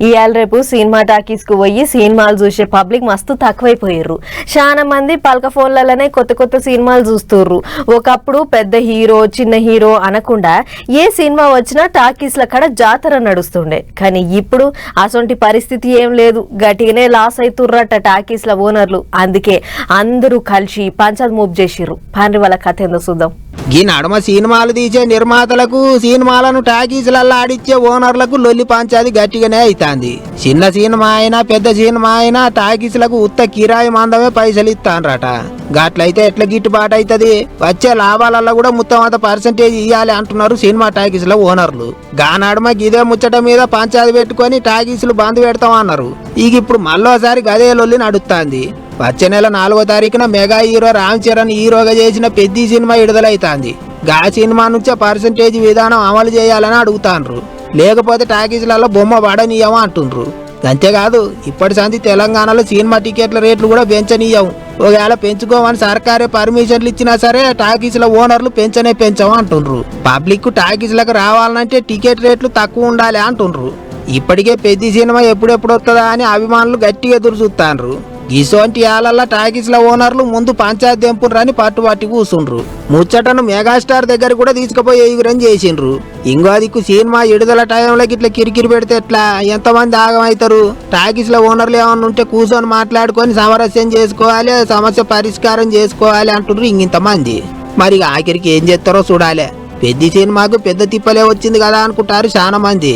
ఇవాళ రేపు cinema talkies కు పోయి సినిమాలు చూసే పబ్లిక్ మస్తు తక్కువైపోయారు. చాలా మంది పలక ఫోన్లలోనే కొత్త కొత్త సినిమాలు చూస్తుర్రు. ఒకప్పుడు పెద్ద హీరో చిన్న హీరో అనకుండా ఏ సినిమా వచ్చినా టాకీస్ల కాడ జాతర నడుస్తుండే. కానీ ఇప్పుడు అసొంటి పరిస్థితి ఏం లేదు. గట్టిగానే లాస్ అవుతుర్రట టాకీస్ల ఓనర్లు. అందుకే అందరూ కలిసి పంచాయత్ మూవ్ చేసిర్రు. పాండ్రి వాళ్ళ కథ ఏందో చూద్దాం. ఈ నడుమ సినిమాలు తీసే నిర్మాతలకు సినిమాలను టాకీసులలో ఆడిచ్చే ఓనర్లకు లొల్లి పంచాది గట్టిగానే అవుతుంది. చిన్న సినిమా అయినా పెద్ద సినిమా అయినా టాకీసులకు ఉత్త కిరాయి మందమే పైసలు ఇస్తానరట. గట్లయితే ఎట్లా గిట్టుబాటు అవుతుంది? వచ్చే లాభాలలో కూడా మొత్తం అంత పర్సెంటేజ్ ఇవ్వాలి అంటున్నారు సినిమా టాకీసుల ఓనర్లు. గానడుమ గిదే ముచ్చట మీద పంచాది పెట్టుకొని టాకీసులు బంద్ పెడతామన్నారు. ఇప్పుడు మళ్ళోసారి గదే లొల్లి నడుస్తుంది. వచ్చే నెల 4వ తారీఖున మెగా హీరో రామ్ చరణ్ హీరోగా చేసిన పెద్ద సినిమా విడుదలైతాంది. గా సినిమా నుంచే పర్సెంటేజ్ విధానం అమలు చేయాలని అడుగుతాండ్రు. లేకపోతే టాకీసులలో బొమ్మ పడనీయమా అంటుండ్రు. అంతేకాదు ఇప్పటి సంది తెలంగాణలో సినిమా టికెట్ల రేట్లు కూడా పెంచనీయం. ఒకవేళ పెంచుకోమని సర్కారే పర్మిషన్లు ఇచ్చినా సరే టాకీసుల ఓనర్లు పెంచము అంటుండ్రు. పబ్లిక్ టాకీసులకు రావాలంటే టికెట్ రేట్లు తక్కువ ఉండాలి అంటుండ్రు. ఇప్పటికే పెద్ద సినిమా ఎప్పుడెప్పుడు వస్తుందా అని అభిమానులు గట్టిగా ఎదురు చూస్తాండ్రు. ఇసోంటి ఆలల్లా టాకీస్ల ఓనర్లు ముందు పంచాయత్ దెంపుర్రని పట్టుబట్టి కూర్చుండ్రు. ముచ్చటను మెగాస్టార్ దగ్గర కూడా తీసుకుపోయి ఎగురం చేసిండ్రు. ఇంకో దిక్కు సినిమా విడుదల టైంలో ఇట్లా కిరికిరి పెడితే ఎట్లా? ఎంతమంది ఆగమవుతారు? టాకీస్ల ఓనర్లు ఏమన్నా ఉంటే కూర్చొని మాట్లాడుకొని సమరస్యం చేసుకోవాలి, సమస్య పరిష్కారం చేసుకోవాలి అంటుండ్రు ఇంతమంది. మరి ఆఖరికి ఏం చేస్తారో చూడాలి. పెద్ద సినిమాకు పెద్ద తిప్పలే వచ్చింది కదా అనుకుంటారు చాలా మంది.